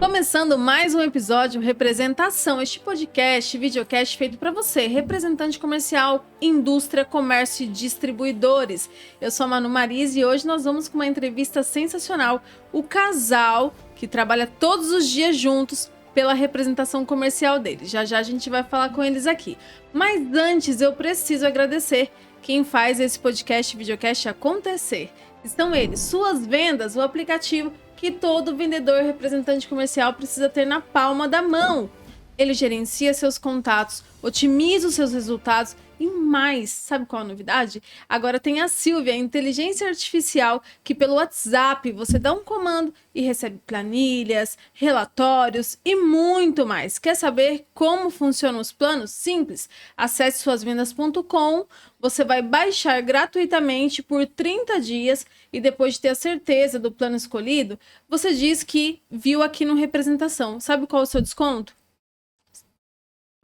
Começando mais um episódio Representação, este podcast, videocast feito para você, representante comercial, indústria, comércio e distribuidores. Eu sou a Manu Mariz e hoje nós vamos com uma entrevista sensacional. O casal que trabalha todos os dias juntos pela representação comercial deles. Já já a gente vai falar com eles aqui. Mas antes eu preciso agradecer quem faz esse podcast, videocast acontecer. Estão eles, Suas Vendas, o aplicativo que todo vendedor e representante comercial precisa ter na palma da mão. Ele gerencia seus contatos, otimiza os seus resultados e mais. Sabe qual a novidade? Agora tem a Silvia, a inteligência artificial, que pelo WhatsApp você dá um comando e recebe planilhas, relatórios e muito mais. Quer saber como funcionam os planos? Simples. Acesse suasvendas.com, você vai baixar gratuitamente por 30 dias e depois de ter a certeza do plano escolhido, você diz que viu aqui no Representação. Sabe qual é o seu desconto?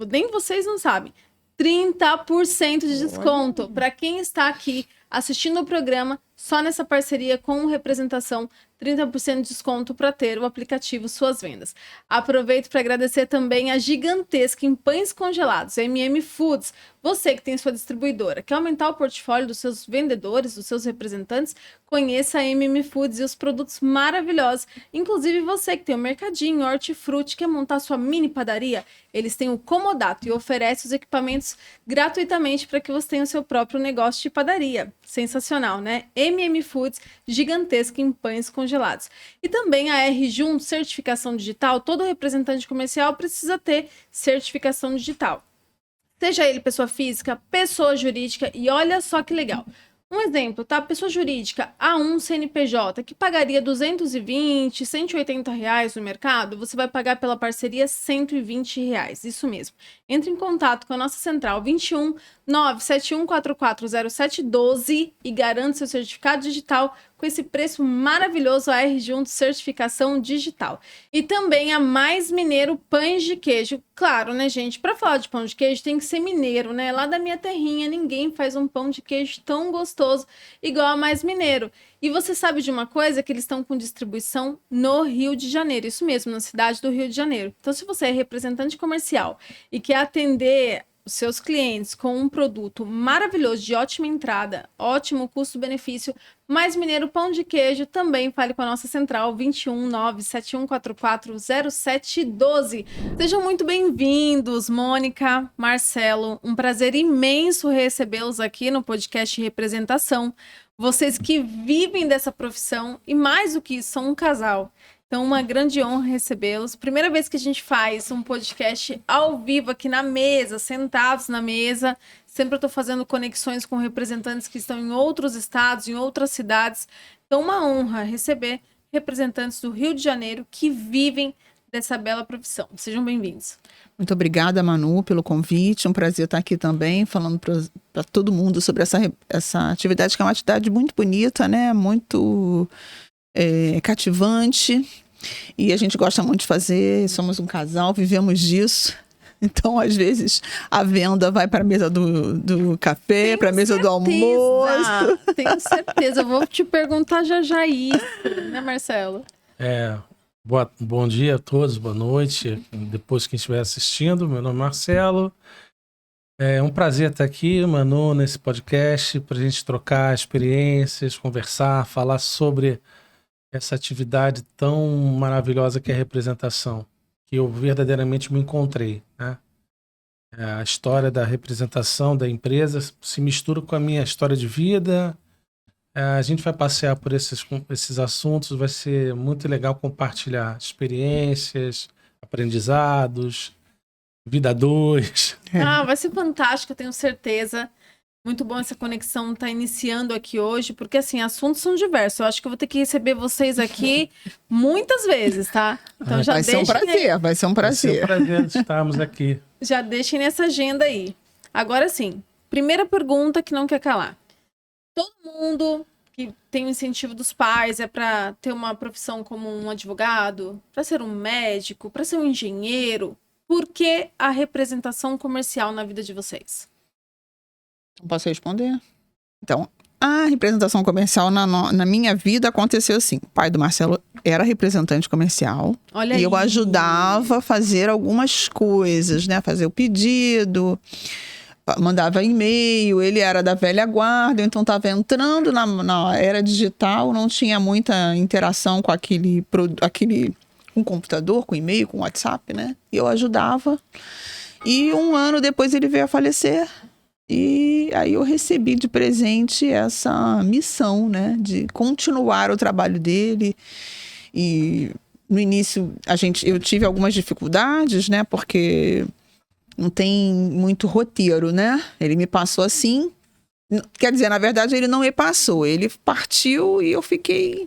Nem vocês não sabem. 30% de desconto para quem está aqui assistindo o programa só nessa parceria com o Representação. 30% de desconto para ter o aplicativo Suas Vendas. Aproveito para agradecer também a Gigantesca em Pães Congelados, MM Foods. Você que tem sua distribuidora, quer aumentar o portfólio dos seus vendedores, dos seus representantes, conheça a MM Foods e os produtos maravilhosos. Inclusive você que tem um mercadinho, hortifruti, quer montar sua mini padaria, eles têm o Comodato e oferece os equipamentos gratuitamente para que você tenha o seu próprio negócio de padaria. Sensacional, né? MM Foods, Gigantesca em Pães Congelados. E também a R Junto, certificação digital. Todo representante comercial precisa ter certificação digital. Seja ele pessoa física, pessoa jurídica, e olha só que legal. Um exemplo, tá? Pessoa jurídica, A1 CNPJ, que pagaria R$ 220, R$ 180 reais no mercado, você vai pagar pela parceria R$ 120 reais. Isso mesmo. Entre em contato com a nossa central 21 971440712 e garante seu certificado digital com esse preço maravilhoso, a R Junto Certificação Digital. E também a Mais Mineiro Pães de Queijo. Claro, né, gente? Para falar de pão de queijo tem que ser mineiro, né? Lá da minha terrinha ninguém faz um pão de queijo tão gostoso igual a Mais Mineiro. E você sabe de uma coisa? Que eles estão com distribuição no Rio de Janeiro. Isso mesmo, na cidade do Rio de Janeiro. Então, se você é representante comercial e quer atender os seus clientes com um produto maravilhoso, de ótima entrada, ótimo custo-benefício, Mais Mineiro Pão de Queijo, também fale com a nossa central 21 971440712. Sejam muito bem-vindos, Mônica, Marcelo, um prazer imenso recebê-los aqui no podcast Representação. Vocês que vivem dessa profissão e mais do que isso, são um casal. Então, uma grande honra recebê-los. Primeira vez que a gente faz um podcast ao vivo aqui na mesa, sentados na mesa. Sempre eu estou fazendo conexões com representantes que estão em outros estados, em outras cidades. Então, uma honra receber representantes do Rio de Janeiro que vivem dessa bela profissão. Sejam bem-vindos. Muito obrigada, Manu, pelo convite. Um prazer estar aqui também, falando para todo mundo sobre essa atividade, que é uma atividade muito bonita, né? Muito cativante, e a gente gosta muito de fazer. Somos um casal, vivemos disso. Então, às vezes, a venda vai para a mesa do café, para a mesa do almoço. Tenho certeza. Eu vou te perguntar já isso, né, Marcelo? Bom dia a todos, boa noite. Depois quem estiver assistindo, meu nome é Marcelo. É um prazer estar aqui, Manu, nesse podcast, para a gente trocar experiências, conversar, falar sobre essa atividade tão maravilhosa que é a representação, que eu verdadeiramente me encontrei, né? A história da representação da empresa se mistura com a minha história de vida. A gente vai passear por esses assuntos, vai ser muito legal compartilhar experiências, aprendizados, vida a dois. Vai ser fantástico, eu tenho certeza. Muito bom essa conexão estar iniciando aqui hoje, porque assim, assuntos são diversos. Eu acho que eu vou ter que receber vocês aqui muitas vezes, tá? Então já vai ser um prazer. Vai ser um prazer estarmos aqui. Já deixem nessa agenda aí. Agora sim, primeira pergunta que não quer calar. Todo mundo que tem o incentivo dos pais é para ter uma profissão como um advogado, para ser um médico, para ser um engenheiro. Por que a representação comercial na vida de vocês? Posso responder? Então, a representação comercial na minha vida aconteceu assim. O pai do Marcelo era representante comercial. Olha E eu aí. ajudava a fazer algumas coisas, né? Fazer o pedido, mandava e-mail. Ele era da velha guarda, então estava entrando na era digital, não tinha muita interação com aquele com computador, com e-mail, com WhatsApp, né? E eu ajudava. E 1 ano depois ele veio a falecer. E aí eu recebi de presente essa missão, né? De continuar o trabalho dele. E no início eu tive algumas dificuldades, né? Porque não tem muito roteiro, né? Ele me passou assim. Quer dizer, na verdade, ele não me passou. Ele partiu e eu fiquei...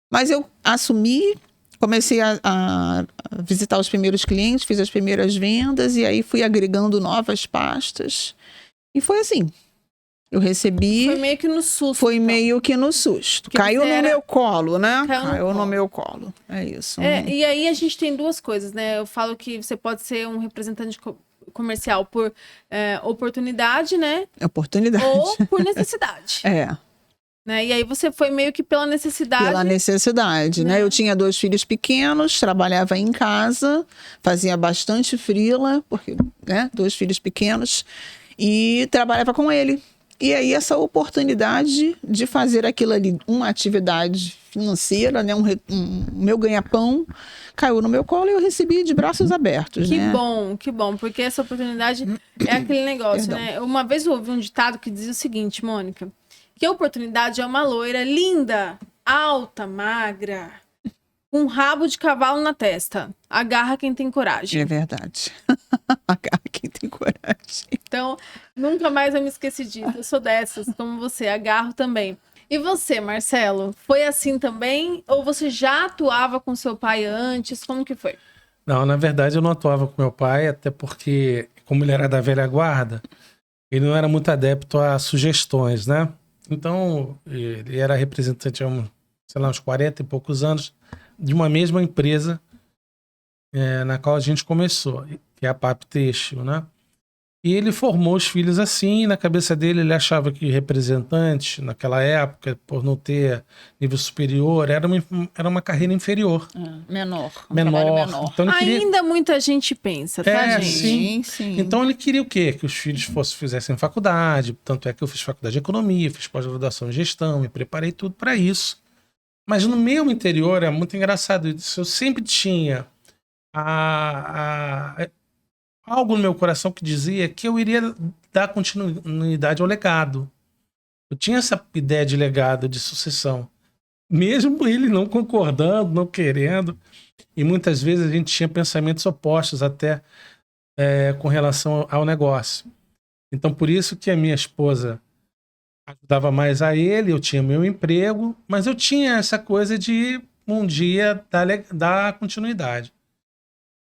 Mas eu assumi, comecei a visitar os primeiros clientes, fiz as primeiras vendas e aí fui agregando novas pastas. E foi assim. Eu recebi... Foi meio que no susto. Foi então. meio que no susto. Porque Caiu você no era- meu colo, né? Caiu no No colo. meu colo. É isso. E aí a gente tem duas coisas, né? Eu falo que você pode ser um representante comercial por oportunidade, né? Oportunidade. Ou por necessidade. É, Né? E aí você foi meio que pela necessidade. pela necessidade, né? né? Eu tinha 2 filhos pequenos, trabalhava em casa, fazia bastante freela, porque, né? 2 filhos pequenos, e trabalhava com ele. E aí essa oportunidade de fazer aquilo ali, uma atividade financeira, né? Um meu ganha-pão, caiu no meu colo e eu recebi de braços abertos, Que né? bom, porque essa oportunidade é aquele negócio, Perdão. né? Uma vez eu ouvi um ditado que dizia o seguinte, Mônica, que a oportunidade é uma loira linda, alta, magra, com um rabo de cavalo na testa. Agarra quem tem coragem. É verdade. Agarra quem tem coragem. Então, nunca mais eu me esqueci disso. Eu sou dessas, como você, agarro também. E você, Marcelo, foi assim também? Ou você já atuava com seu pai antes? Como que foi? Não, na verdade eu não atuava com meu pai, até porque, como ele era da velha guarda, ele não era muito adepto a sugestões, né? Então, ele era representante há, sei lá, uns 40 e poucos anos de uma mesma empresa na qual a gente começou, que é a PAP Têxtil, né? E ele formou os filhos assim, e na cabeça dele ele achava que representante, naquela época, por não ter nível superior, era uma carreira inferior. Menor. Menor. Então ele queria... Ainda muita gente pensa, tá, gente? sim. Sim. Então ele queria o quê? Que os filhos fizessem faculdade. Tanto é que eu fiz faculdade de economia, fiz pós-graduação em gestão, me preparei tudo para isso. Mas no meu interior é muito engraçado isso. Eu sempre tinha algo no meu coração que dizia que eu iria dar continuidade ao legado. Eu tinha essa ideia de legado, de sucessão. Mesmo ele não concordando, não querendo. E muitas vezes a gente tinha pensamentos opostos até com relação ao negócio. Então, por isso que a minha esposa ajudava mais a ele, eu tinha meu emprego, mas eu tinha essa coisa de um dia dar continuidade.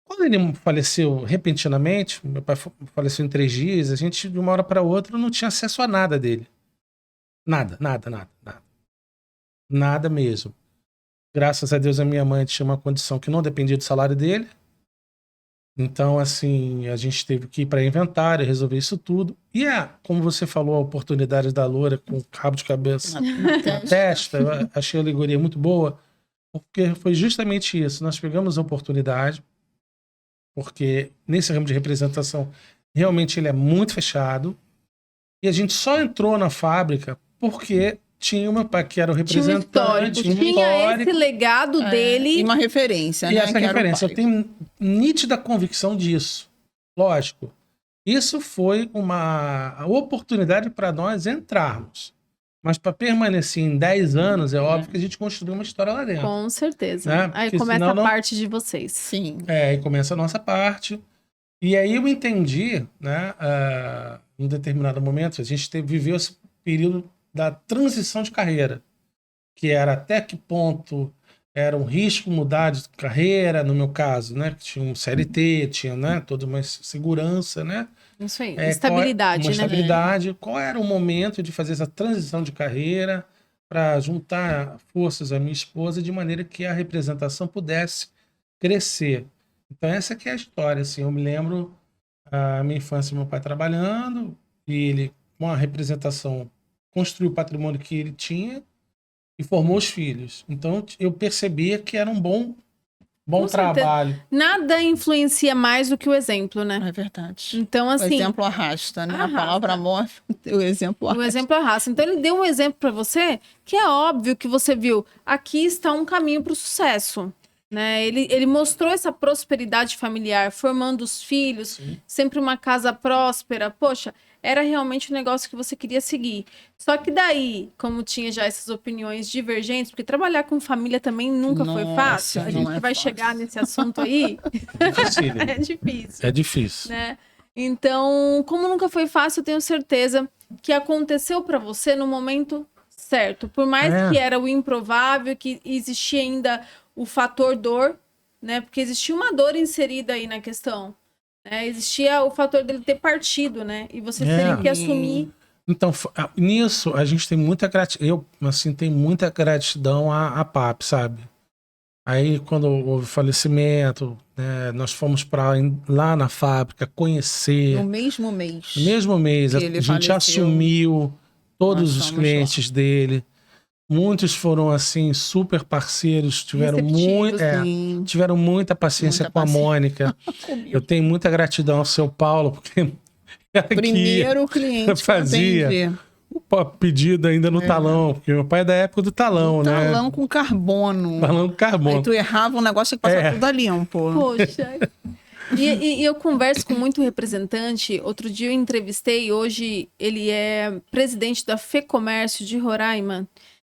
Quando ele faleceu repentinamente, meu pai faleceu em 3 dias, a gente, de uma hora para outra, não tinha acesso a nada dele. Nada. Nada mesmo. Graças a Deus, a minha mãe tinha uma condição que não dependia do salário dele. Então, assim, a gente teve que ir para inventário, resolver isso tudo. E como você falou, a oportunidade da loura com cabo de cabeça na testa, eu achei a alegoria muito boa, porque foi justamente isso. Nós pegamos a oportunidade, porque nesse ramo de representação, realmente ele é muito fechado. E a gente só entrou na fábrica porque tinha o meu pai, que era o representante. Tinha esse legado dele. E uma referência, E né? essa que era o referência, pai. eu tenho nítida convicção disso. Lógico. Isso foi uma oportunidade para nós entrarmos. Mas para permanecer em 10 anos, é óbvio que a gente construiu uma história lá dentro. Com certeza. Né? Aí Porque começa senão a parte de vocês. Sim. Aí começa a nossa parte. E aí eu entendi, né, em determinado momento, a gente viveu esse período da transição de carreira, que era até que ponto era um risco mudar de carreira, no meu caso, né, que tinha um CLT, tinha, né, toda uma segurança, né? Isso aí, estabilidade, uma né? estabilidade. Qual era o momento de fazer essa transição de carreira para juntar forças à minha esposa de maneira que a representação pudesse crescer? Então essa que é a história, assim. Eu me lembro a minha infância, meu pai trabalhando, e ele, com a representação, construiu o patrimônio que ele tinha, e formou os filhos. Então eu percebia que era um bom Com certeza. trabalho. Nada influencia mais do que o exemplo, né? É verdade. Então, O assim, exemplo arrasta, né? Arrasta. A palavra amor, o exemplo o arrasta. exemplo arrasta. Então, ele deu um exemplo para você que é óbvio que você viu. Aqui está um caminho para o sucesso. Né? Ele mostrou essa prosperidade familiar, formando os filhos, Sim. sempre uma casa próspera. Poxa, era realmente um negócio que você queria seguir. Só que daí, como tinha já essas opiniões divergentes, porque trabalhar com família também nunca foi Nossa, fácil. A não gente é vai fácil. chegar nesse assunto aí. Dificílimo. É difícil. É difícil. Né? Então, como nunca foi fácil, eu tenho certeza que aconteceu para você no momento certo. Por mais que era o improvável, que existia ainda o fator dor, né? Porque existia uma dor inserida aí na questão. Né? Existia o fator dele ter partido, né? E você teria que assumir. Então, nisso, a gente tem muita gratidão. Eu, assim, tenho muita gratidão à PAP, sabe? Aí, quando houve falecimento, né, nós fomos lá na fábrica conhecer. No mesmo mês. No mesmo mês, a que ele gente faleceu. assumiu todos Nós os fomos clientes dele. Muitos foram, assim, super parceiros, tiveram Receptivos, tiveram muita paciência Muita com paciência. a Mônica. Eu tenho muita gratidão ao seu Paulo, porque era Primeiro cliente que fazia. atendi. o pedido ainda no talão, porque meu pai é da época do talão, né? Talão com carbono. Talão com carbono. Aí tu errava um negócio que passava tudo a limpo. Poxa. E eu converso com muito representante. Outro dia eu entrevistei, hoje ele é presidente da FEComércio de Roraima,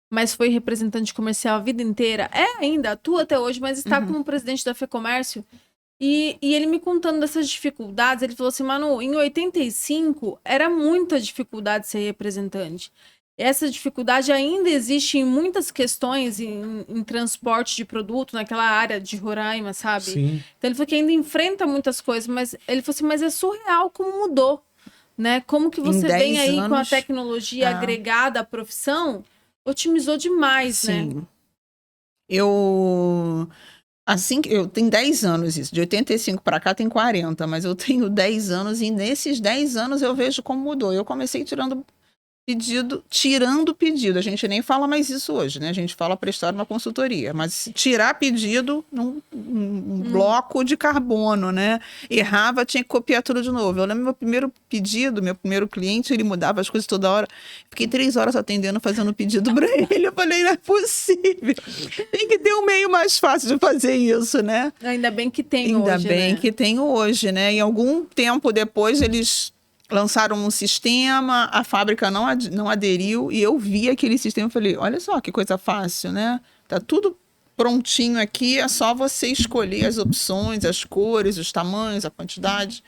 mas foi representante comercial a vida inteira. É ainda, atua até hoje, mas está como presidente da FEComércio. E ele me contando dessas dificuldades, ele falou assim, Manu, em 85 era muita dificuldade ser representante. Essa dificuldade ainda existe em muitas questões em transporte de produto, naquela área de Roraima, sabe? Sim. Então ele falou que ainda enfrenta muitas coisas, mas ele falou assim, mas é surreal como mudou, né? Como que você vem aí com a tecnologia agregada à profissão, otimizou demais, né? Sim. Eu tenho 10 anos isso, de 85 para cá tem 40, mas eu tenho 10 anos e nesses 10 anos eu vejo como mudou. Eu comecei tirando pedido. A gente nem fala mais isso hoje, né? A gente fala prestar uma consultoria, mas tirar pedido num bloco de carbono, né? Errava, tinha que copiar tudo de novo. Eu lembro meu primeiro pedido, meu primeiro cliente, ele mudava as coisas toda hora. Fiquei 3 horas atendendo, fazendo pedido para ele. Eu falei, não é possível. Tem que ter um meio mais fácil de fazer isso, né? Ainda bem que tem Ainda hoje, bem né? que tem hoje, né? E algum tempo depois eles lançaram um sistema, a fábrica não aderiu e eu vi aquele sistema e falei, olha só que coisa fácil, né? Tá tudo prontinho aqui, é só você escolher as opções, as cores, os tamanhos, a quantidade.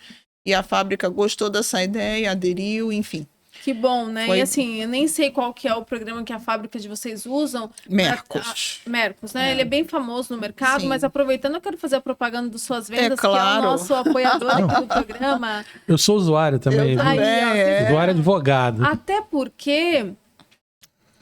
E a fábrica gostou dessa ideia, aderiu, enfim. Que bom, né? E assim, eu nem sei qual que é o programa que a fábrica de vocês usam. Mercos. Mercos, né? Ele é bem famoso no mercado, Sim. mas aproveitando, eu quero fazer a propaganda das suas vendas, claro. que é o nosso apoiador aqui do programa. Eu sou usuário também. Eu também, Aí, ó, Usuário advogado. Até porque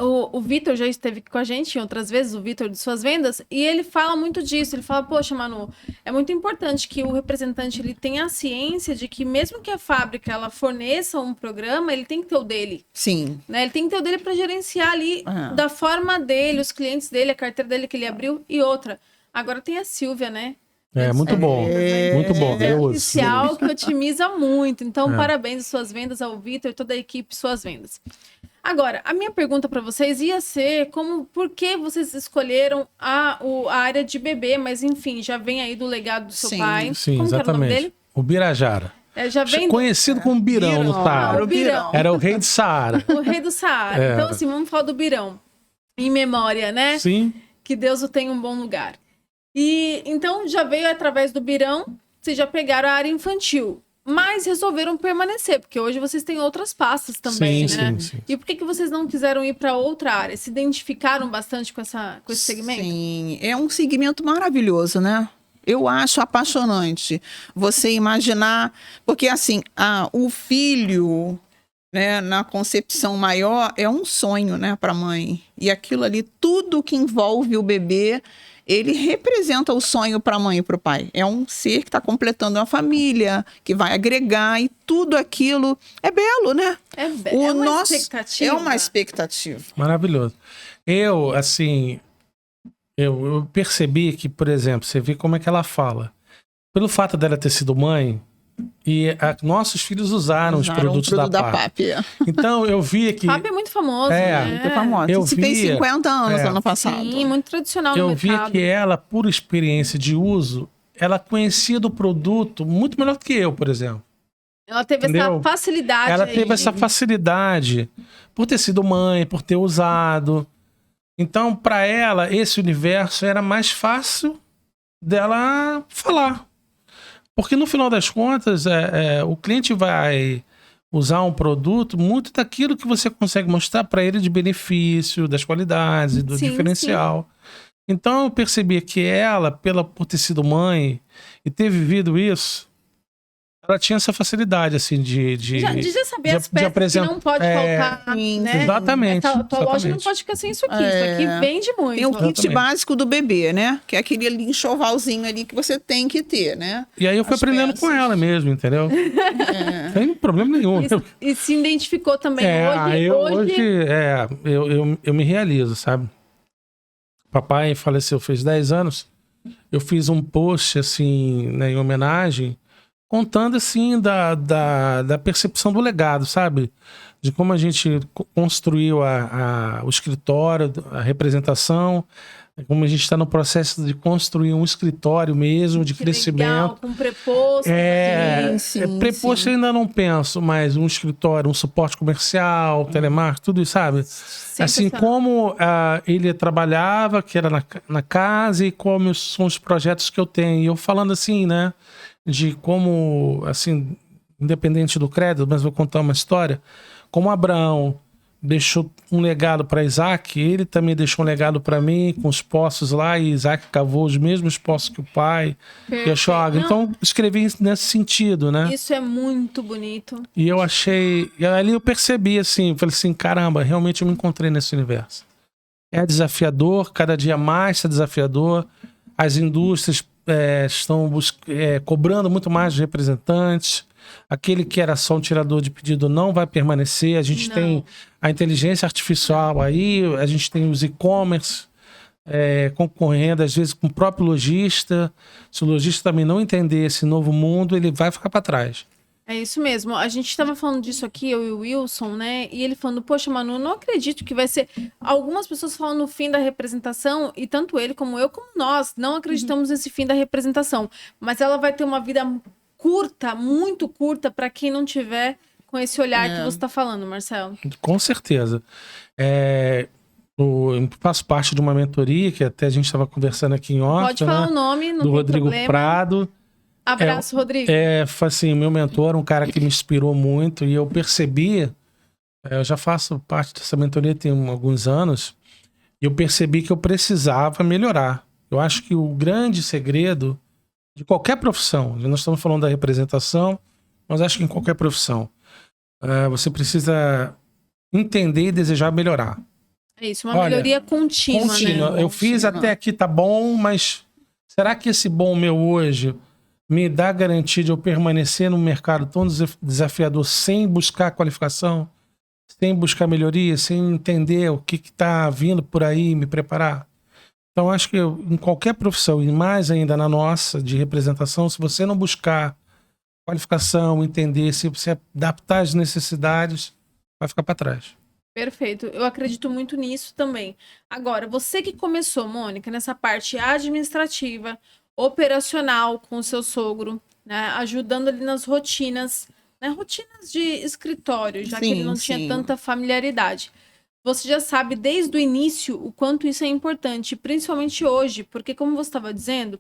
o Vitor já esteve aqui com a gente em outras vezes, o Vitor de Suas Vendas, e ele fala muito disso. Ele fala, poxa, Manu, é muito importante que o representante ele tenha a ciência de que mesmo que a fábrica ela forneça um programa, ele tem que ter o dele. Sim. Né? Ele tem que ter o dele para gerenciar ali da forma dele, os clientes dele, a carteira dele que ele abriu e outra. Agora tem a Silvia, né? É, muito bom. Muito bom. É Eu uso. oficial que otimiza muito. Então, parabéns às Suas Vendas, ao Vitor e toda a equipe Suas Vendas. Agora, a minha pergunta para vocês ia ser por que vocês escolheram a área de bebê, mas enfim, já vem aí do legado do seu pai. Sim, Como exatamente. que era o nome dele? O Birajara. Já vem Conhecido como Birão no Saara. o Birão. Era o rei de Saara. O rei do Saara. Então, assim, vamos falar do Birão. Em memória, né? Sim. Que Deus o tenha em um bom lugar. E então já veio através do Birão, vocês já pegaram a área infantil. Mas resolveram permanecer, porque hoje vocês têm outras pastas também, né? Sim. E por que vocês não quiseram ir para outra área? Se identificaram bastante com esse segmento? Sim, é um segmento maravilhoso, né? Eu acho apaixonante você imaginar, porque assim, o filho, né, na concepção maior é um sonho, né, para a mãe. E aquilo ali, tudo que envolve o bebê, ele representa o sonho para a mãe e para o pai. É um ser que está completando uma família, que vai agregar, e tudo aquilo é belo, né? É uma expectativa. É uma expectativa. Maravilhoso. Eu, assim, eu percebi que, por exemplo, você vê como é que ela fala. Pelo fato dela ter sido mãe, nossos filhos usaram os produtos o produto da da PAP. PAP. Então eu via que... PAP é muito famoso, né? Muito famosa. Eu Se fez via- 50 anos ano passado. Sim, muito tradicional no Eu via mercado. que ela, por experiência de uso, ela conhecia do produto muito melhor do que eu, por exemplo. Ela teve Entendeu? essa facilidade. Ela aí teve essa de- facilidade por ter sido mãe, por ter usado. Então, para ela, esse universo era mais fácil dela falar. Porque no final das contas, o cliente vai usar um produto muito daquilo que você consegue mostrar para ele de benefício, das qualidades e do Sim, diferencial. Então eu percebi que ela, por ter sido mãe e ter vivido isso, ela tinha essa facilidade, assim, de já saber de- as de peças apresentar- que não pode faltar, sim, né? Exatamente. A tua loja não exatamente. pode ficar sem isso aqui. Isso aqui vende muito. Tem o kit Exatamente. básico do bebê, né? Que é aquele ali, enxovalzinho ali que você tem que ter, né? E aí eu fui As aprendendo peças. com ela mesmo, entendeu? Não tem problema nenhum. E se identificou também. Eu me realizo, sabe? Papai faleceu fez 10 anos. Eu fiz um post, assim, né, em homenagem, contando, assim, da percepção do legado, sabe? De como a gente construiu o escritório, a representação, como a gente está no processo de construir um escritório mesmo, de Que crescimento. legal, com preposto. Sim, Preposto eu ainda não penso, mas um escritório, um suporte comercial, telemarketing, tudo isso, sabe? Assim como ele trabalhava, que era na casa, e como são os projetos que eu tenho. E eu falando assim, né, de como, assim, independente do crédito, mas vou contar uma história, como Abraão deixou um legado para Isaac, ele também deixou um legado para mim, com os poços lá, e Isaac cavou os mesmos poços que o pai, e achou água. Então, escrevi nesse sentido, né? Isso é muito bonito. E eu achei... E ali eu percebi, assim, falei assim, caramba, realmente eu me encontrei nesse universo. É desafiador, cada dia mais é desafiador. As indústrias estão cobrando muito mais de representantes. Aquele que era só um tirador de pedido não vai permanecer. A gente tem a inteligência artificial aí, a gente tem os e-commerce concorrendo, às vezes, com o próprio lojista. Se o lojista também não entender esse novo mundo, ele vai ficar para trás. É isso mesmo. A gente estava falando disso aqui, eu e o Wilson, né? E ele falando, poxa, Manu, não acredito que vai ser... Algumas pessoas falam no fim da representação, e tanto ele como eu, como nós, não acreditamos nesse fim da representação. Mas ela vai ter uma vida curta, muito curta, para quem não tiver com esse olhar que você está falando, Marcelo. Com certeza. Eu faço parte de uma mentoria, que até a gente estava conversando aqui em off, Pode falar né? o nome, não Do tem Rodrigo problema. Prado. Abraço, Rodrigo. Assim, meu mentor, um cara que me inspirou muito, e eu percebi, eu já faço parte dessa mentoria tem alguns anos, e eu percebi que eu precisava melhorar. Eu acho que o grande segredo de qualquer profissão, nós estamos falando da representação, mas acho que em qualquer profissão, você precisa entender e desejar melhorar. É isso, uma melhoria contínua, né? Eu fiz até aqui, tá bom, mas será que esse bom meu hoje me dá garantia de eu permanecer num mercado tão desafiador sem buscar qualificação, sem buscar melhoria, sem entender o que está vindo por aí e me preparar? Então, acho que em qualquer profissão, e mais ainda na nossa, de representação, se você não buscar qualificação, entender, se você adaptar às necessidades, vai ficar para trás. Perfeito. Eu acredito muito nisso também. Agora, você que começou, Mônica, nessa parte administrativa, operacional com o seu sogro, né, ajudando ali nas rotinas, né, rotinas de escritório, já que ele não tinha tanta familiaridade. Você já sabe desde o início o quanto isso é importante, principalmente hoje, porque como você estava dizendo,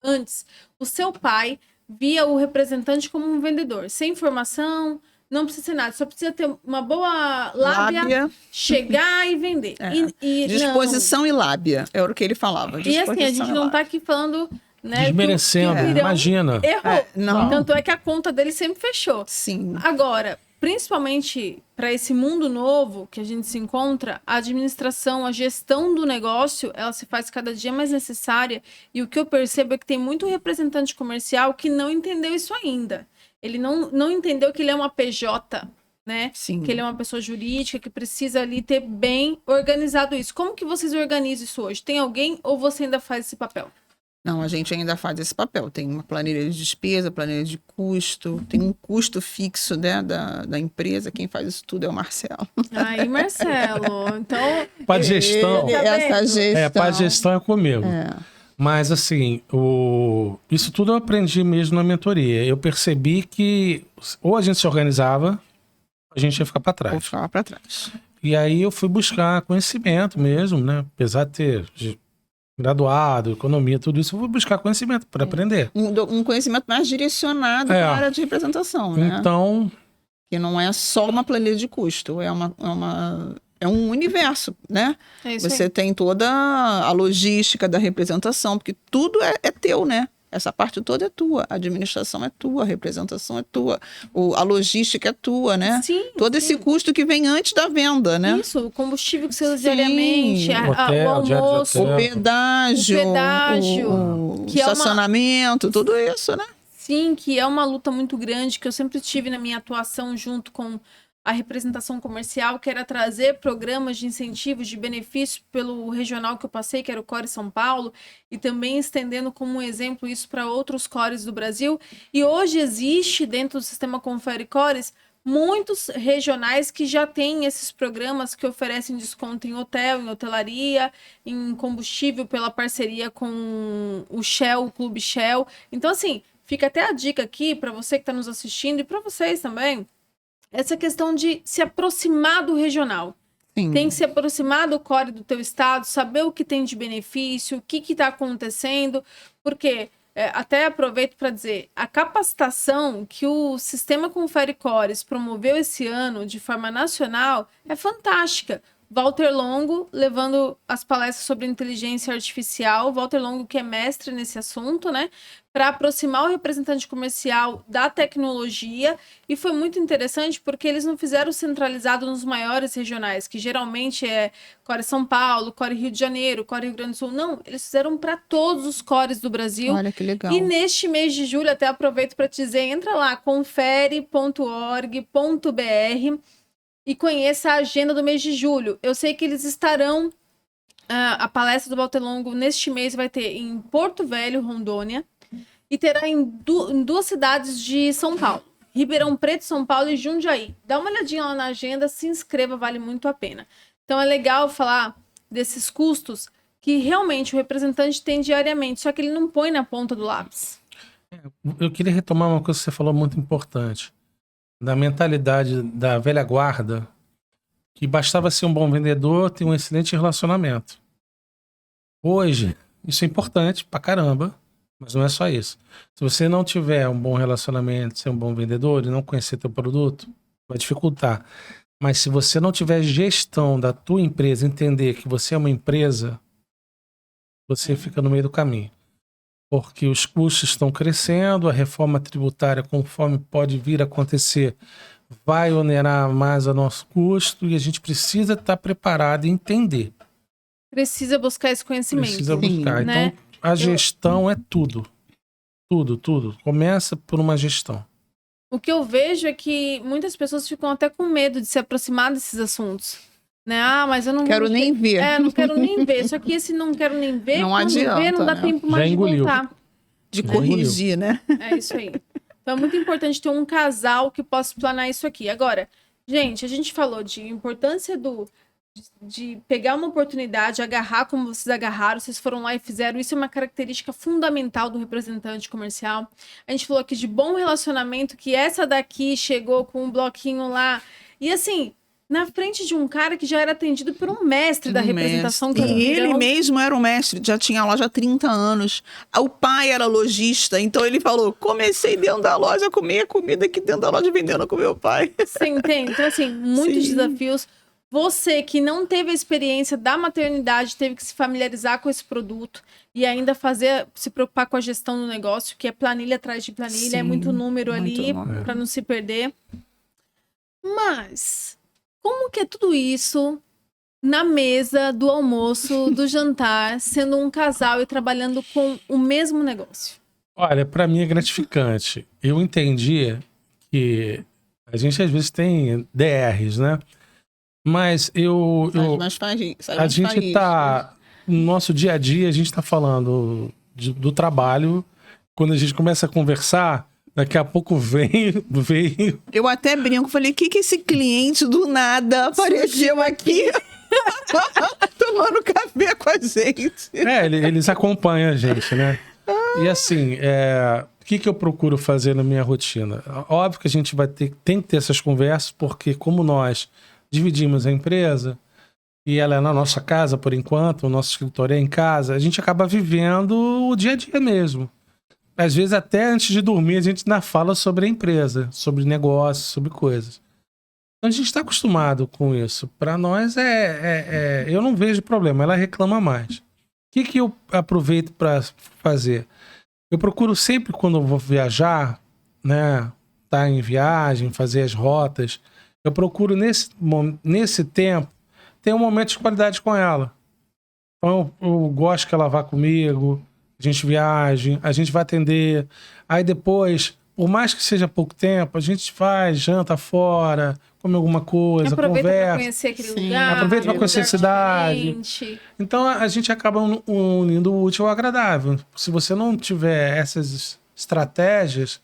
antes, o seu pai via o representante como um vendedor, sem formação, não precisa ser nada, só precisa ter uma boa lábia. Chegar e vender. Disposição e lábia, era o que ele falava. E assim, a gente não tá aqui falando... Né, desmerecendo, imagina. Errou. Não. Tanto é que a conta dele sempre fechou. Sim. Agora, principalmente para esse mundo novo que a gente se encontra, a administração, a gestão do negócio, ela se faz cada dia mais necessária. E o que eu percebo é que tem muito representante comercial que não entendeu isso ainda. Ele não entendeu que ele é uma PJ, né? Sim. Que ele é uma pessoa jurídica que precisa ali ter bem organizado isso. Como que vocês organizam isso hoje? Tem alguém ou você ainda faz esse papel? Não, a gente ainda faz esse papel. Tem uma planilha de despesa, planilha de custo, tem um custo fixo, né, da empresa. Quem faz isso tudo é o Marcelo. Aí, Marcelo, então... Para gestão, Essa gestão. para gestão é comigo. É. Mas assim, isso tudo eu aprendi mesmo na mentoria. Eu percebi que ou a gente se organizava, a gente ia ficar para Vou trás. ficar para trás. E aí eu fui buscar conhecimento mesmo, né? Apesar de ter graduado, economia, tudo isso, eu fui buscar conhecimento para aprender. Um conhecimento mais direcionado para a área de representação, né? Então, Que não é só uma planilha de custo, é um universo, né? É isso Você aí. tem toda a logística da representação, porque tudo é teu, né? Essa parte toda é tua, a administração é tua, a representação é tua, a logística é tua, né? Sim, Todo esse custo que vem antes da venda, né? Isso, o combustível que você usa Sim. diariamente, Hotel, o diário de almoço. hotel. O pedágio, O que é uma- estacionamento, tudo isso, né? Sim, que é uma luta muito grande que eu sempre tive na minha atuação junto com a representação comercial, que era trazer programas de incentivos, de benefício pelo regional que eu passei, que era o Core São Paulo, e também estendendo como um exemplo isso para outros cores do Brasil. E hoje existe dentro do sistema Confere Cores muitos regionais que já têm esses programas que oferecem desconto em hotel, em hotelaria, em combustível pela parceria com o Shell, o Clube Shell. Então, assim, fica até a dica aqui para você que está nos assistindo e para vocês também, essa questão de se aproximar do regional. Sim. Tem que se aproximar do core do teu estado, saber o que tem de benefício, o que está acontecendo, porque até aproveito para dizer, a capacitação que o Sistema Confere Cores promoveu esse ano de forma nacional é fantástica. Walter Longo levando as palestras sobre inteligência artificial, Walter Longo que é mestre nesse assunto, né? Para aproximar o representante comercial da tecnologia, e foi muito interessante porque eles não fizeram centralizado nos maiores regionais, que geralmente é Core São Paulo, Core Rio de Janeiro, Core Rio Grande do Sul, não, eles fizeram para todos os cores do Brasil. Olha que legal. E neste mês de julho, até aproveito para te dizer, entra lá, confere.org.br e conheça a agenda do mês de julho. Eu sei que eles estarão, a palestra do Walter Longo neste mês vai ter em Porto Velho, Rondônia, e terá em duas cidades de São Paulo, Ribeirão Preto, São Paulo e Jundiaí. Dá uma olhadinha lá na agenda, se inscreva, vale muito a pena. Então é legal falar desses custos que realmente o representante tem diariamente, só que ele não põe na ponta do lápis. eu queria retomar uma coisa que você falou muito importante, da mentalidade da velha guarda, que bastava ser um bom vendedor, ter um excelente relacionamento. Hoje, isso é importante pra caramba, mas não é só isso. Se você não tiver um bom relacionamento, ser um bom vendedor e não conhecer teu produto, vai dificultar. Mas se você não tiver gestão da tua empresa, entender que você é uma empresa, você fica no meio do caminho. Porque os custos estão crescendo, a reforma tributária, conforme pode vir a acontecer, vai onerar mais o nosso custo e a gente precisa estar preparado e entender. Precisa buscar esse conhecimento. Precisa buscar. né? Então, a gestão é tudo. Tudo. Começa por uma gestão. O que eu vejo é que muitas pessoas ficam até com medo de se aproximar desses assuntos. Né? Ah, mas eu não Quero nem ver. não quero nem ver. Só que esse não quero nem ver, Não quando adianta, vê, não dá né? tempo mais Já de engoliu. voltar. De corrigir, né? É isso aí. Então é muito importante ter um casal que possa explanar isso aqui. Agora, gente, a gente falou de importância de pegar uma oportunidade, agarrar como vocês agarraram, vocês foram lá e fizeram. Isso é uma característica fundamental do representante comercial. A gente falou aqui de bom relacionamento, que essa daqui chegou com um bloquinho lá. E assim, na frente de um cara que já era atendido por um mestre da representação. E ele campeão. mesmo era o mestre, já tinha a loja há 30 anos. O pai era lojista, então ele falou: comecei dentro da loja a comer a comida aqui dentro da loja vendendo com meu pai. Você entende? Então, assim, muitos Sim. desafios. Você que não teve a experiência da maternidade, teve que se familiarizar com esse produto e ainda se preocupar com a gestão do negócio, que é planilha atrás de planilha, é Sim, muito número muito ali número. para não se perder. Mas, como que é tudo isso na mesa do almoço, do jantar, sendo um casal e trabalhando com o mesmo negócio? Olha, para mim é gratificante. Eu entendi que a gente às vezes tem DRs, né? Mas a gente tá, no nosso dia a dia, a gente tá falando do trabalho. Quando a gente começa a conversar, daqui a pouco veio. Eu até brinco, falei, o que esse cliente do nada apareceu aqui tomando café com a gente? Eles acompanham a gente, né? E assim, o que eu procuro fazer na minha rotina? Óbvio que a gente tem que ter essas conversas, porque como nós dividimos a empresa e ela é na nossa casa por enquanto, o nosso escritório é em casa, a gente acaba vivendo o dia a dia mesmo. Às vezes até antes de dormir a gente ainda fala sobre a empresa, sobre negócios, sobre coisas. Então a gente está acostumado com isso. Para nós eu não vejo problema, ela reclama mais. O que eu aproveito para fazer? Eu procuro sempre, quando eu vou viajar, né, tá em viagem, fazer as rotas, eu procuro nesse tempo ter um momento de qualidade com ela. Então eu gosto que ela vá comigo, a gente viaje, a gente vai atender. Aí depois, por mais que seja pouco tempo, a gente vai, janta fora, come alguma coisa, aproveita conversa. Para conhecer aquele lugar. Aproveita para conhecer a cidade. Diferente. Então a gente acaba unindo o útil ao agradável. Se você não tiver essas estratégias,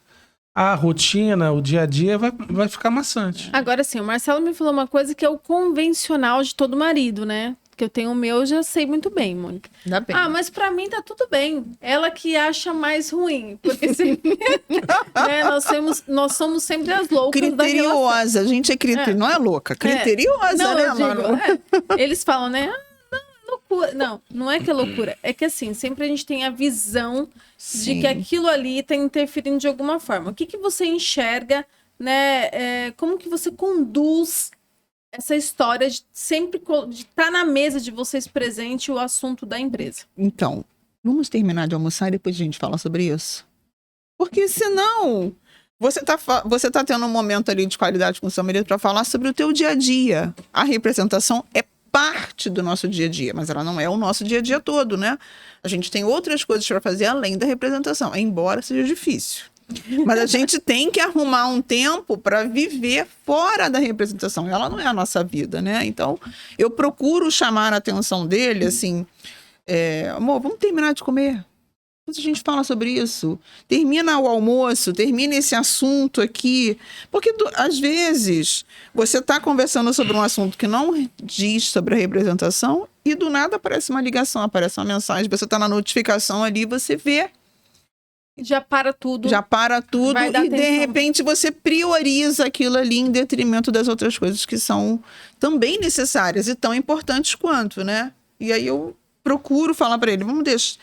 a rotina, o dia a dia vai ficar maçante. Agora sim, o Marcelo me falou uma coisa que é o convencional de todo marido, né? Que eu tenho o meu, eu já sei muito bem, Mônica. Ainda bem. Mas pra mim tá tudo bem. Ela que acha mais ruim. Porque né, nós somos sempre as loucas da relação. Criteriosa, a gente é criteriosa, não é louca, criteriosa, não, né, eu digo, mano? eles falam, né? Loucura. Não é que é loucura. É que assim, sempre a gente tem a visão de que aquilo ali tá interferindo de alguma forma. O que você enxerga, né? Como que você conduz essa história de sempre estar na mesa de vocês presente o assunto da empresa? Então, vamos terminar de almoçar e depois a gente fala sobre isso? Porque senão você tá tendo um momento ali de qualidade com o seu marido para falar sobre o teu dia a dia. A representação é parte do nosso dia a dia, mas ela não é o nosso dia a dia todo, né? A gente tem outras coisas para fazer além da representação, embora seja difícil. Mas a gente tem que arrumar um tempo para viver fora da representação. Ela não é a nossa vida, né? Então, eu procuro chamar a atenção dele, assim, amor, vamos terminar de comer. Depois a gente fala sobre isso. Termina o almoço, termina esse assunto aqui. Porque, às vezes, você está conversando sobre um assunto que não diz sobre a representação e, do nada, aparece uma ligação, aparece uma mensagem. Você está na notificação ali, você vê. Já para tudo. E, de repente, você prioriza aquilo ali em detrimento das outras coisas que são também necessárias e tão importantes quanto, né? E aí eu procuro falar para ele, vamos deixar...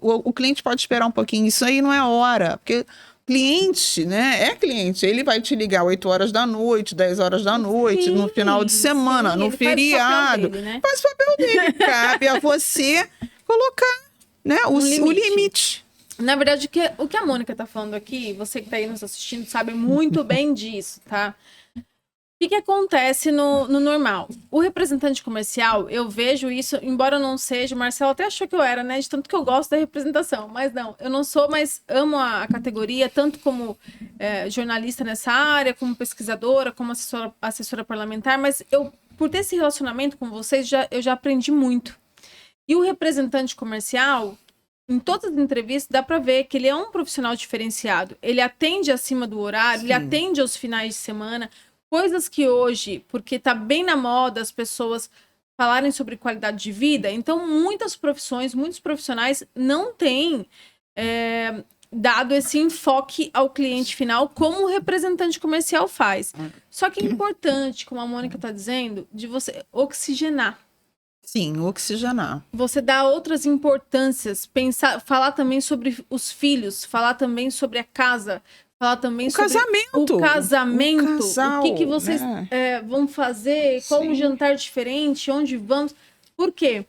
O cliente pode esperar um pouquinho, isso aí não é hora, porque cliente, né, é cliente, ele vai te ligar 8 horas da noite, 10 horas da noite, no final de semana, no feriado. Faz o papel dele, cabe a você colocar, né, o limite. Na verdade, o que a Mônica tá falando aqui, você que tá aí nos assistindo sabe muito bem disso, tá? O que acontece no normal? O representante comercial, eu vejo isso, embora eu não seja, o Marcelo até achou que eu era, né? De tanto que eu gosto da representação, mas não, eu não sou, mas amo a categoria, tanto como jornalista nessa área, como pesquisadora, como assessora parlamentar, mas por ter esse relacionamento com vocês, eu já aprendi muito. E o representante comercial, em todas as entrevistas, dá para ver que ele é um profissional diferenciado. Ele atende acima do horário, Sim. Ele atende aos finais de semana, coisas que hoje, porque tá bem na moda as pessoas falarem sobre qualidade de vida, então muitas profissões, muitos profissionais não têm dado esse enfoque ao cliente final como o representante comercial faz. Só que é importante, como a Mônica está dizendo, de você oxigenar. Sim, oxigenar. Você dá outras importâncias, falar também sobre os filhos, falar também sobre a casa, falar também sobre o casamento, o casal, o que vocês vão fazer, qual um jantar diferente, onde vamos. Por quê?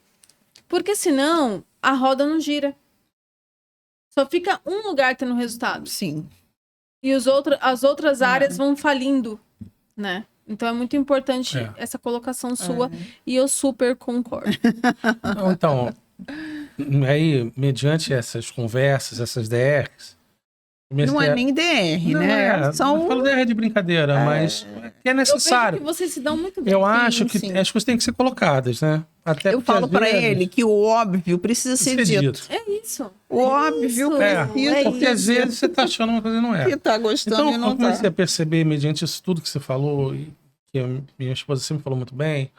Porque senão a roda não gira. Só fica um lugar tendo resultado. Sim. E as outras áreas vão falindo. né? Então é muito importante essa colocação sua e eu super concordo. Então, aí, mediante essas conversas, essas DRs... Não é nem DR, não, né? São... Eu falo DR de brincadeira, mas é necessário. Eu vejo que vocês se dão muito bem. Eu acho que as coisas têm que ser colocadas, né? Até eu falo para ele que o óbvio precisa ser dito. É isso. O óbvio precisa. Porque às vezes você tá achando uma coisa e não é. Que tá gostando então, e não eu comecei a perceber, mediante isso tudo que você falou, e que a minha esposa sempre falou muito bem,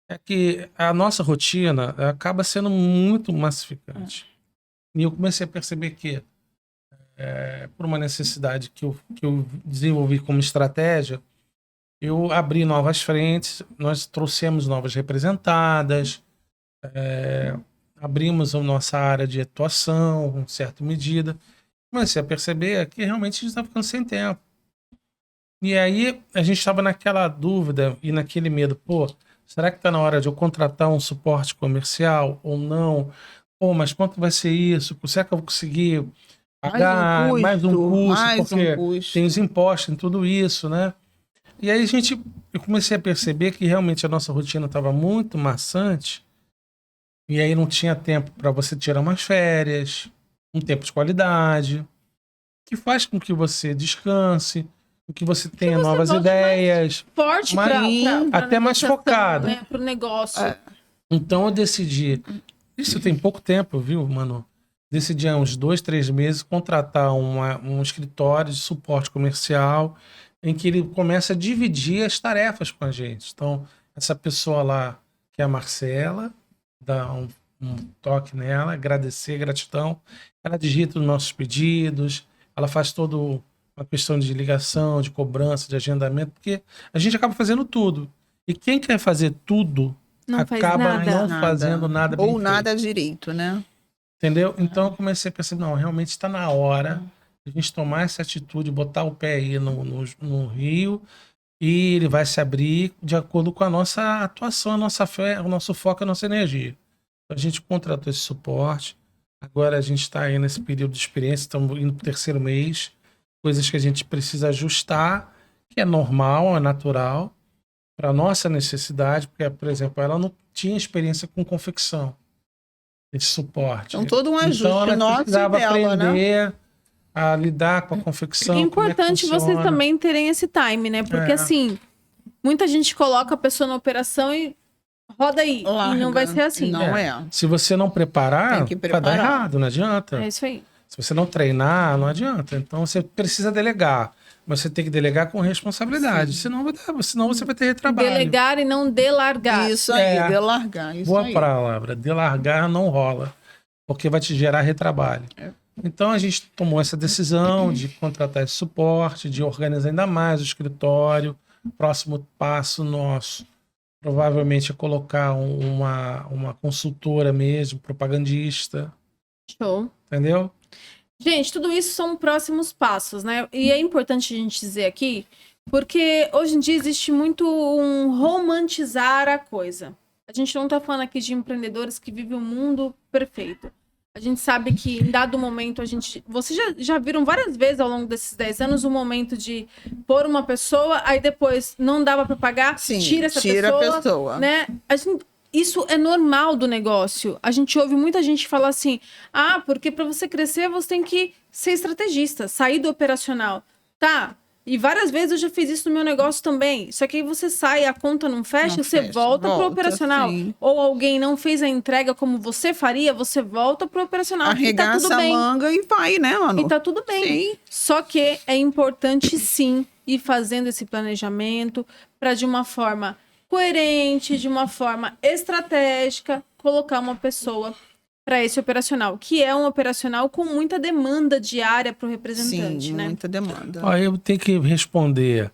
é que a nossa rotina acaba sendo muito massificante. E eu comecei a perceber que, por uma necessidade que eu desenvolvi como estratégia, eu abri novas frentes, nós trouxemos novas representadas, abrimos a nossa área de atuação, em certa medida. Comecei a perceber que realmente a gente estava ficando sem tempo. E aí a gente estava naquela dúvida e naquele medo, será que está na hora de eu contratar um suporte comercial ou não? Mas quanto vai ser isso? Será que eu vou conseguir pagar mais um custo? Porque tem os impostos em tudo isso, né? E aí eu comecei a perceber que realmente a nossa rotina estava muito maçante e aí não tinha tempo para você tirar umas férias, um tempo de qualidade, que faz com que você descanse, com que você tenha novas ideias. Forte até mais focado. Né, para o negócio. Então eu decidi, isso tem pouco tempo, viu, mano? Decidi há uns 2, 3 meses contratar um escritório de suporte comercial em que ele começa a dividir as tarefas com a gente. Então, essa pessoa lá, que é a Marcela, dá um toque nela, gratidão. Ela digita os nossos pedidos, ela faz toda uma questão de ligação, de cobrança, de agendamento, porque a gente acaba fazendo tudo. E quem quer fazer tudo acaba não fazendo nada bem feito. Ou nada direito, né? Entendeu? Então eu comecei a pensar, não, realmente está na hora a gente tomar essa atitude, botar o pé aí no rio, e ele vai se abrir de acordo com a nossa atuação, a nossa fé, o nosso foco, a nossa energia. Então, a gente contratou esse suporte, agora a gente está aí nesse período de experiência, estamos indo para o 3º mês, coisas que a gente precisa ajustar, que é normal, é natural, para a nossa necessidade, porque, por exemplo, ela não tinha experiência com confecção, esse suporte. Então, todo um ajuste ela nosso precisava dela, aprender a lidar com a confecção. É importante vocês também terem esse time, né? Porque assim, muita gente coloca a pessoa na operação e roda aí. Larga. E não vai ser assim. Não é. Se você não preparar, vai dar errado, não adianta. É isso aí. Se você não treinar, não adianta. Então você precisa delegar. Mas você tem que delegar com responsabilidade. Senão você vai ter retrabalho. Delegar e não delargar. Isso aí, delargar. Isso Boa aí. palavra. Delargar não rola. Porque vai te gerar retrabalho. Então a gente tomou essa decisão de contratar esse suporte, de organizar ainda mais o escritório. Próximo passo nosso, provavelmente, é colocar uma consultora mesmo, propagandista. Show. Entendeu? Gente, tudo isso são próximos passos, né? E é importante a gente dizer aqui, porque hoje em dia existe muito um romantizar a coisa. A gente não tá falando aqui de empreendedores que vivem um mundo perfeito. A gente sabe que em dado momento vocês já viram várias vezes ao longo desses 10 anos o momento de pôr uma pessoa, aí depois não dava para pagar, tira essa pessoa. Né? Isso é normal do negócio. A gente ouve muita gente falar assim, porque para você crescer você tem que ser estrategista, sair do operacional. Tá, e várias vezes eu já fiz isso no meu negócio também. Só que aí você sai, a conta não fecha, você volta pro operacional. Sim. Ou alguém não fez a entrega como você faria, você volta pro operacional. Arregaça e tá tudo bem. a manga e vai, né, mano? E tá tudo bem. Sim. Só que é importante, sim, ir fazendo esse planejamento para, de uma forma coerente, de uma forma estratégica, colocar uma pessoa para esse operacional, que é um operacional com muita demanda diária para o representante, Sim, né? muita demanda. Aí eu tenho que responder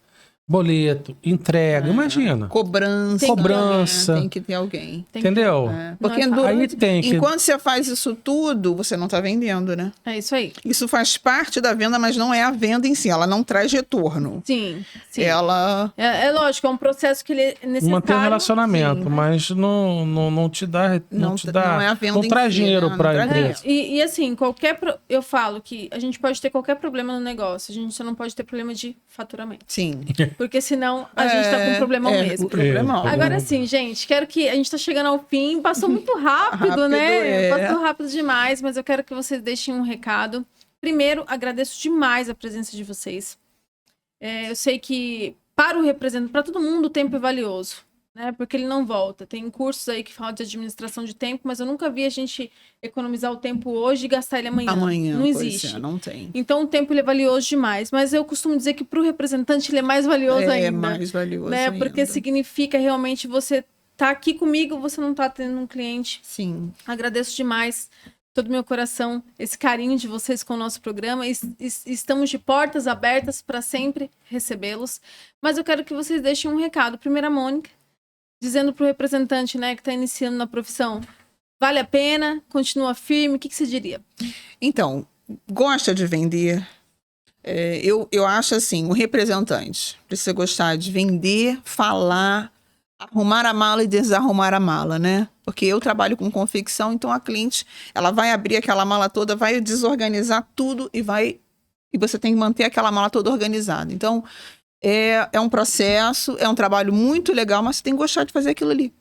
boleto, entrega, imagina. Cobrança. Tem que ter alguém. Entendeu? Porque aí tem que... enquanto você faz isso tudo, você não está vendendo, né? É isso aí. Isso faz parte da venda, mas não é a venda em si. Ela não traz retorno. Sim. Ela... É lógico, é um processo que ele é necessário. Manter um relacionamento, mas não te dá... Não é a venda não traz dinheiro para a empresa. E assim, eu falo que a gente pode ter qualquer problema no negócio, a gente só não pode ter problema de faturamento. Sim. Porque senão a gente tá com um problemão mesmo. Problemão. Agora sim, gente, quero que... A gente tá chegando ao fim, passou muito rápido, né? Passou rápido demais, mas eu quero que vocês deixem um recado. Primeiro, agradeço demais a presença de vocês. Eu sei que para o representante, para todo mundo, o tempo é valioso, né? Porque ele não volta. Tem cursos aí que falam de administração de tempo, mas eu nunca vi a gente economizar o tempo hoje e gastar ele amanhã. Não existe. Não tem. Então o tempo ele é valioso demais. Mas eu costumo dizer que para o representante ele é mais valioso ainda. É mais valioso né? ainda. Porque significa realmente você tá aqui comigo, você não tá tendo um cliente. Sim. Agradeço demais. Todo o meu coração, esse carinho de vocês com o nosso programa. Estamos de portas abertas para sempre recebê-los. Mas eu quero que vocês deixem um recado. Primeiro a Mônica, dizendo para o representante, né, que está iniciando na profissão, vale a pena, continua firme, o que você diria? Então, gosta de vender? Eu acho assim, o representante precisa gostar de vender, falar, arrumar a mala e desarrumar a mala, né? Porque eu trabalho com confecção, então a cliente, ela vai abrir aquela mala toda, vai desorganizar tudo e você tem que manter aquela mala toda organizada. Então, é um processo, é um trabalho muito legal, mas você tem que gostar de fazer aquilo ali.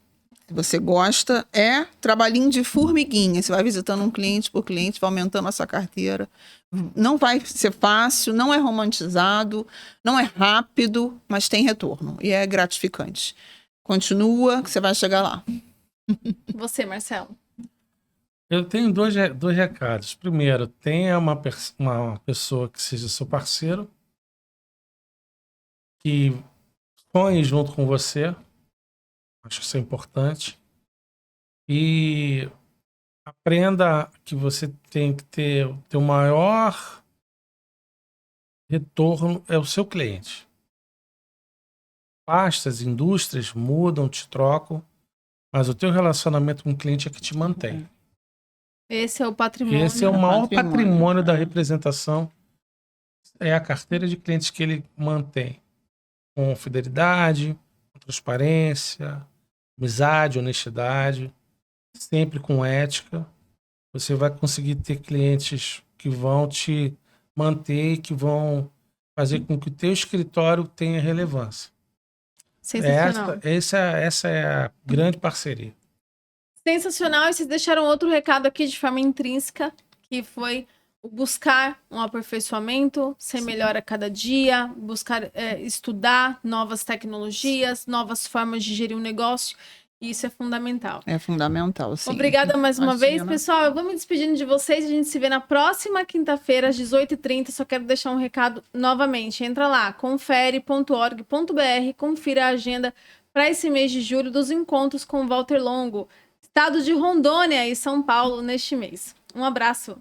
Se você gosta, é trabalhinho de formiguinha. Você vai visitando um cliente por cliente, vai aumentando a sua carteira. Não vai ser fácil, não é romantizado, não é rápido, mas tem retorno e é gratificante. Continua, que você vai chegar lá. Você, Marcelo? Eu tenho dois recados. Primeiro, tenha uma pessoa que seja seu parceiro, que sonhe junto com você. Acho que isso é importante. E aprenda que você tem que ter o maior retorno é o seu cliente. Pastas, indústrias mudam, te trocam, mas o teu relacionamento com o cliente é que te mantém. Esse é o patrimônio. Esse é o maior patrimônio da representação. É a carteira de clientes que ele mantém. Com fidelidade, com transparência, amizade, honestidade, sempre com ética. Você vai conseguir ter clientes que vão te manter e que vão fazer com que o teu escritório tenha relevância. Sensacional. Essa é a grande parceria. Sensacional. E vocês deixaram outro recado aqui de forma intrínseca, que foi o buscar um aperfeiçoamento, ser melhor a cada dia, buscar estudar novas tecnologias, novas formas de gerir um negócio. E isso é fundamental. É fundamental, sim. Obrigada mais uma vez, pessoal. Eu vou me despedindo de vocês. A gente se vê na próxima quinta-feira, às 18h30. Só quero deixar um recado novamente. Entra lá, confere.org.br, confira a agenda para esse mês de julho dos encontros com Walter Longo, estado de Rondônia e São Paulo neste mês. Um abraço.